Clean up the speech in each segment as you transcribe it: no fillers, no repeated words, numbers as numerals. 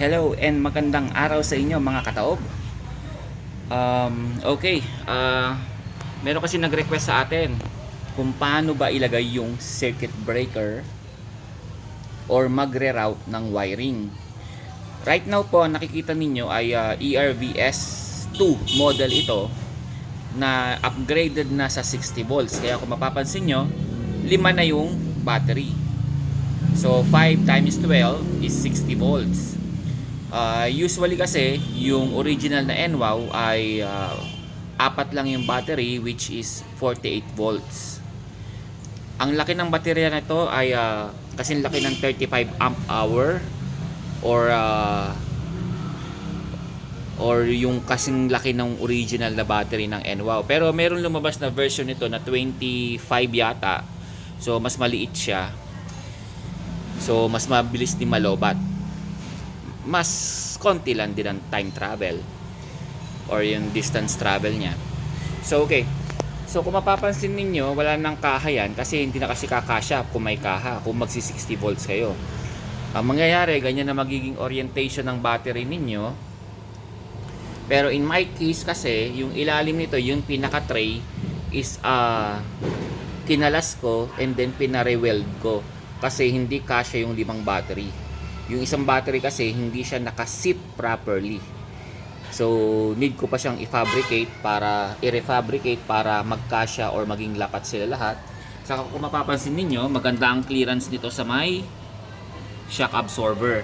Hello and magandang araw sa inyo mga kataob. Okay, meron kasi nag-request sa atin kung paano ba ilagay yung circuit breaker or magre-route ng wiring. Right now po, nakikita ninyo ay ERVS2 model ito na upgraded na sa 60 volts. Kaya kung mapapansin nyo, 5 na yung battery. So 5 times 12 is 60 volts. Usually kasi yung original na NWOW ay 4 lang yung battery, which is 48 volts. Ang laki ng baterya na ito ay kasing laki ng 35 amp hour or yung kasing laki ng original na battery ng NWOW. Pero meron lumabas na version nito na 25 yata. So mas maliit siya. So mas mabilis din malobat. Mas konti lang din ang time travel or yung distance travel niya. So okay. So kung mapapansin ninyo, wala nang kaha yan kasi hindi na kasi kakasya kung may kaha, kung magsi 60 volts kayo. Ang mangyayari, ganyan na magiging orientation ng battery ninyo. Pero in my case kasi, yung ilalim nito, yung pinaka tray is kinalas ko and then pinare-weld ko kasi hindi kasya yung 5 battery. Yung isang battery kasi hindi siya naka-sit properly. So need ko pa siyang i-refabricate para magkasya or maging lapat sila lahat. Saka kung mapapansin niyo, maganda ang clearance nito sa may shock absorber.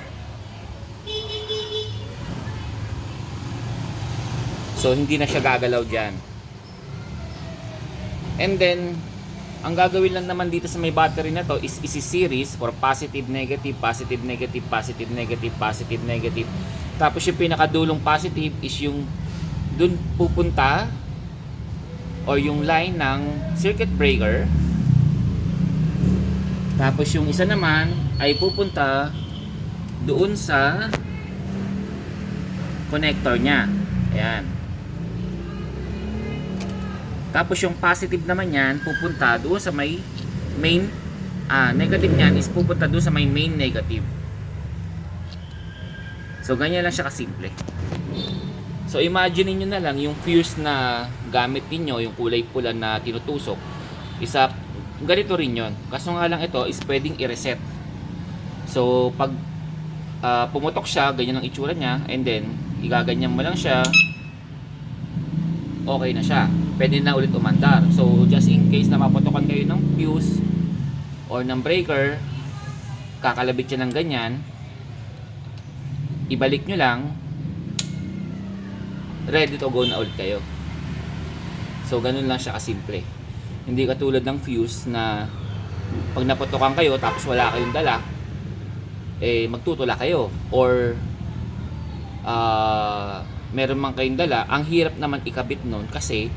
So hindi na siya gagalaw diyan. And then ang gagawin lang naman dito sa may battery na to is isi-series for positive, negative, positive, negative, positive, negative, positive, negative. Tapos yung pinakadulong positive is yung dun pupunta or yung line ng circuit breaker. Tapos yung isa naman ay pupunta doon sa connector niya. Ayan. Tapos yung positive naman yan, pupunta doon sa may main, negative niyan is pupunta doon sa may main negative. So ganyan lang siya kasimple. So imagine niyo na lang yung fuse na gamit niyo, yung kulay pula na tinutusok, isa ganito rin yon. Kaso nga lang ito is pwedeng i-reset. So pag pumutok siya, ganyan ang itsura niya, and then igaganyan mo lang siya, okay na siya. Pwede na ulit umandar. So just in case na maputokan kayo ng fuse or ng breaker, kakalabit siya ng ganyan, ibalik nyo lang, ready to go na ulit kayo. So ganun lang siya kasimple. Hindi katulad ng fuse na pag naputokan kayo tapos wala kayong dala, magtutula kayo or meron man kayong dala, ang hirap naman ikabit nun kasi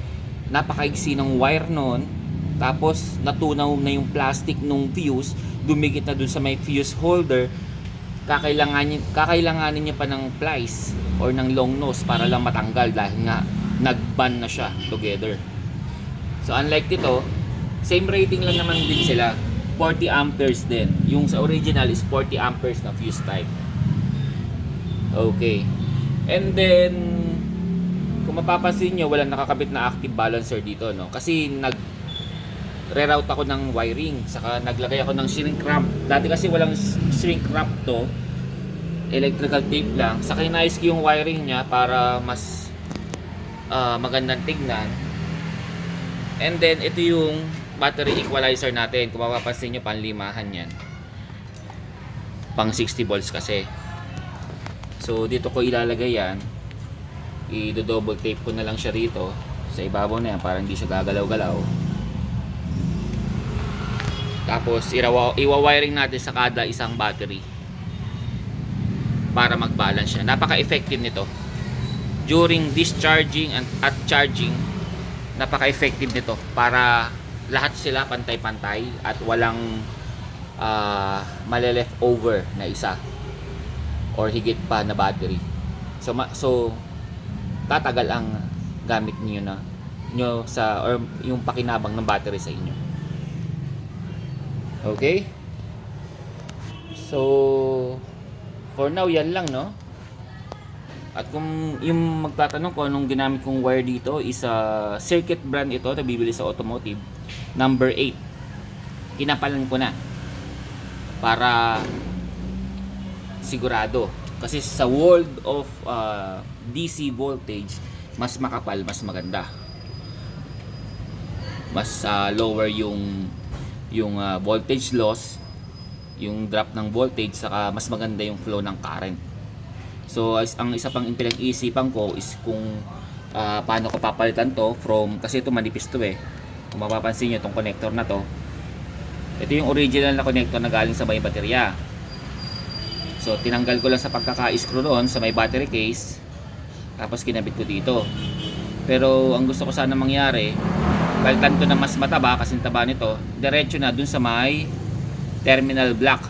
napakaigsi ng wire nun, tapos natunaw na yung plastic nung fuse, dumikit na dun sa may fuse holder, kakailanganin niya pa ng plies or ng long nose para lang matanggal dahil nga nag-band na siya together. So unlike dito, same rating lang naman din sila, 40 amperes din. Yung sa original is 40 amperes na fuse type. Okay. And then kung mapapansin nyo, walang nakakabit na active balancer dito, no? Kasi nag-reroute ako ng wiring, saka naglagay ako ng shrink wrap. Dati kasi walang shrink wrap to, electrical tape lang. Saka inayos ko yung wiring niya para mas magandang tignan. And then ito yung battery equalizer natin. Kung mapapansin nyo, panlimahan yan, pang 60 volts kasi. So dito ko ilalagay yan, i-double tape ko na lang siya rito sa ibabaw na yan para hindi siya gagalaw-galaw. Tapos iwa-wiring natin sa kada isang battery para mag-balance siya. Napaka-effective nito during discharging at charging. Napaka-effective nito para lahat sila pantay-pantay at walang male-left over na isa or higit pa na battery. So tatagal ang gamit niyo sa or yung pakinabang ng battery sa inyo. Okay? So for now yan lang, no? At kung yung magtatanong ko anong ginamit kong wire dito is circuit brand ito na bibili sa automotive, number 8. Kinapalan ko na para sigurado. Kasi sa world of DC voltage, mas makapal, mas maganda. Mas lower yung voltage loss, yung drop ng voltage, saka mas maganda yung flow ng current. So ang isa pang pinag-iisipan ko is kung paano ko papalitan to from, kasi ito manipis to eh. Kung mapapansin nyo itong connector na to, ito yung original na connector na galing sa may baterya. So tinanggal ko lang sa pagkaka-screw doon sa may battery case, tapos kinabit ko dito. Pero ang gusto ko sana mangyari, palitan ko na mas mataba, kasi taba nito, diretso na dun sa may terminal block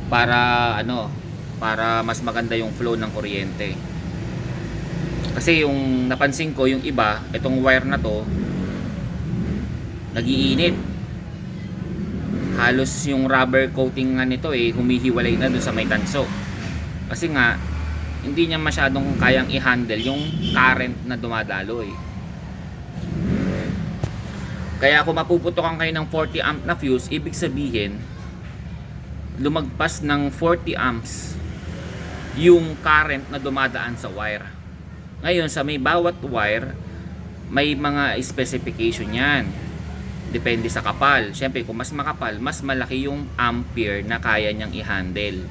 para para mas maganda yung flow ng kuryente. Kasi yung napansin ko, yung iba, itong wire na to nagiinit. Halos yung rubber coating nga nito humihiwalay na dun sa may tanso. Kasi nga hindi niya masyadong kayang i-handle yung current na dumadaloy. Kaya kung mapuputokan kayo ng 40 amp na fuse, ibig sabihin lumagpas ng 40 amps yung current na dumadaan sa wire. Ngayon, sa may bawat wire, may mga specification yan. Depende sa kapal. Siyempre, kung mas makapal, mas malaki yung ampere na kaya niyang i-handle.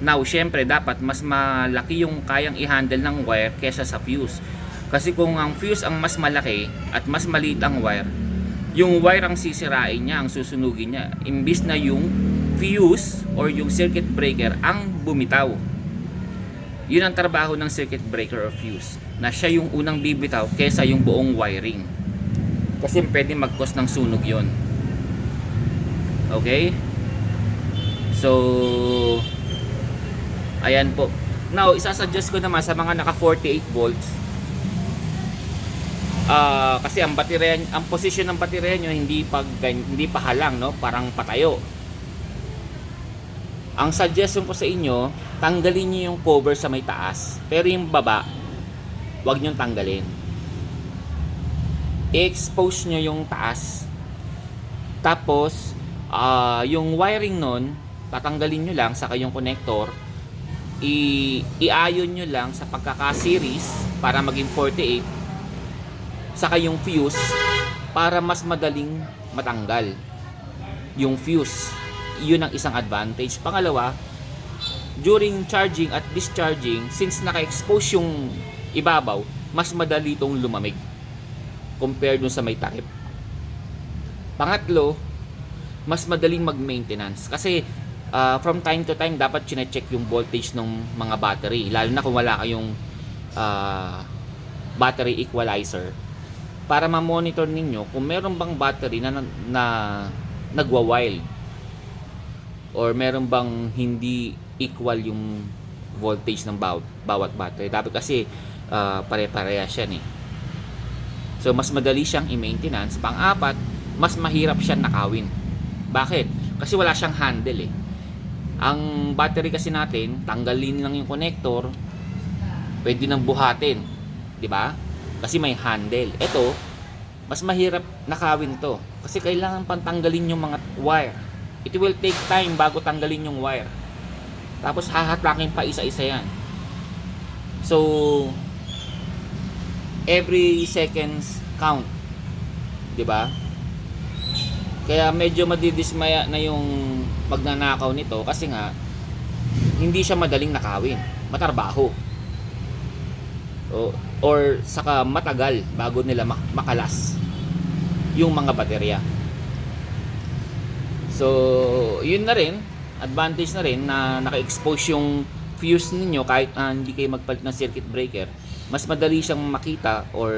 Now, siyempre, dapat mas malaki yung kayang i-handle ng wire kesa sa fuse. Kasi kung ang fuse ang mas malaki at mas maliit ang wire, yung wire ang sisirain niya, ang susunugin niya. Imbis na yung fuse or yung circuit breaker ang bumitaw. Yun ang trabaho ng circuit breaker or fuse, na siya yung unang bibitaw kesa yung buong wiring. Kasi pwede mag-cause ng sunog yun. Okay? So, ayan po. Now, isasuggest ko naman sa mga naka 48 volts. Kasi ang baterya, ang position ng baterya nyo hindi pa halang, no? Parang patayo. Ang suggestion ko sa inyo, tanggalin niyo yung cover sa may taas, pero yung baba, huwag niyo tanggalin. I-expose niyo yung taas. Tapos, yung wiring nun, tatanggalin niyo lang, saka yung connector, i-ion niyo lang sa pagkaka-series para maging 48, saka yung fuse para mas madaling matanggal yung fuse. Yun ang isang advantage. Pangalawa, during charging at discharging, since naka-expose yung ibabaw, mas madali itong lumamig compared dun sa may takip. Pangatlo, mas madaling mag-maintenance kasi from time to time dapat chine-check yung voltage ng mga battery, lalo na kung wala kayong battery equalizer, para ma-monitor ninyo kung meron bang battery na nagwa-wild or meron bang hindi equal yung voltage ng bawat battery. Dapat kasi pare-parehas yan So mas madali siyang i-maintenance. Pang-apat, mas mahirap siyang nakawin. Bakit? Kasi wala siyang handle Ang battery kasi natin, tanggalin lang yung connector, pwede nang buhatin, di ba? Kasi may handle. Ito, mas mahirap nakawin to kasi kailangan pang tanggalin yung mga wire. It will take time bago tanggalin yung wire. Tapos hahatakin pa isa-isa yan. So, every seconds count. 'Di ba? Kaya medyo madidismaya na yung magnanakaw nito kasi nga hindi siya madaling nakawin. Matarbaho. Or saka matagal bago nila makalas yung mga baterya. So, yun na rin, advantage na rin na naka-expose yung fuse ninyo kahit hindi kayo magpalit ng circuit breaker. Mas madali siyang makita or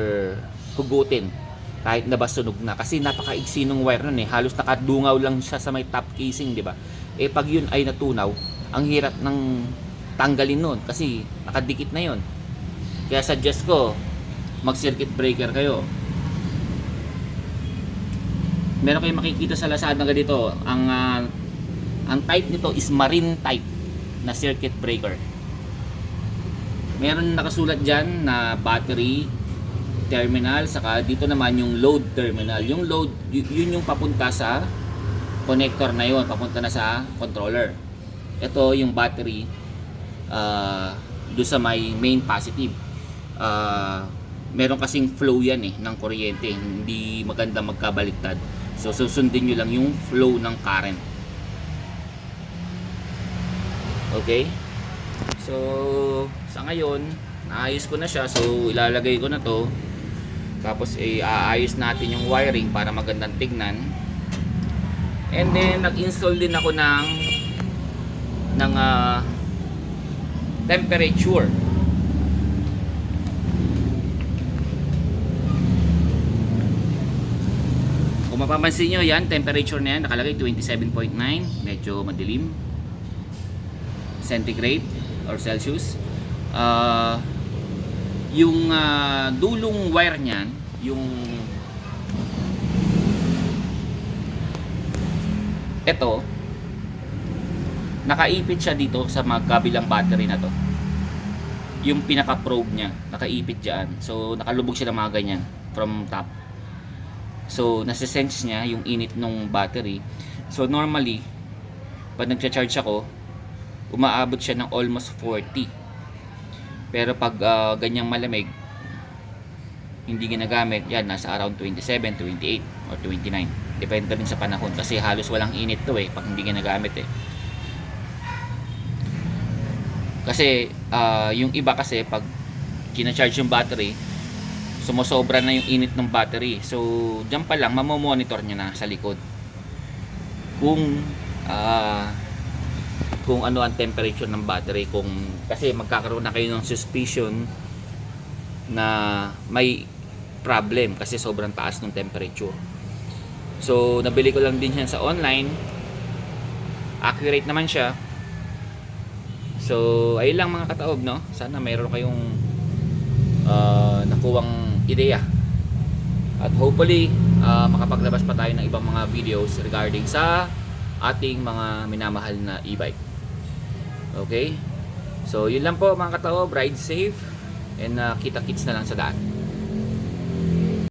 hugutin kahit nabasunog na. Kasi napakaigsi ng wire nun halos nakadungaw lang siya sa may top casing, di ba? Pag yun ay natunaw, ang hirap ng tanggalin nun kasi nakadikit na yun. Kaya suggest ko, mag-circuit breaker kayo. Meron kayong makikita sa Lazada na ganito. Ang type nito is marine type na circuit breaker. Meron nakasulat dyan na battery terminal, saka dito naman yung load terminal. Yung load, yun yung papunta sa connector na yun, papunta na sa controller. Ito yung battery, doon sa may main positive. Meron kasing flow yan ng kuryente, hindi maganda magkabaliktad. So susundin nyo lang yung flow ng current. Okay, so sa ngayon naayos ko na siya, so ilalagay ko na to, tapos aayos natin yung wiring para magandang tignan. And then nag-install din ako ng temperature. Kung mapapansin nyo yan, temperature na yan nakalagay 27.9, medyo madilim, centigrade or Celsius. Yung dulong wire niyan, yung ito, nakaipit siya dito sa magkabilang battery na to. Yung pinaka probe niya nakaipit diyan, so nakalubog siya ng mga ganyan from top. So nasa-sense niya yung init ng battery. So normally pag nagcha-charge ako, umaabot siya ng almost 40. Pero pag ganyang malamig, hindi ginagamit, yan nasa around 27, 28 or 29. Depende rin sa panahon kasi halos walang init to pag hindi ginagamit Kasi yung iba kasi pag kina-charge yung battery, sumusobra na yung init ng battery. So diyan pa lang mamomonitor niya na sa likod kung ano ang temperature ng battery, kasi magkakaroon na kayo ng suspicion na may problem kasi sobrang taas ng temperature. So nabili ko lang din yan sa online, accurate naman siya. So ayun lang mga kataob, no? Sana mayroon kayong nakuwang ideya, at hopefully makapaglabas pa tayo ng ibang mga videos regarding sa ating mga minamahal na e-bike. Okay, so yun lang po mga kataob, ride safe and kita-kits na lang sa daan.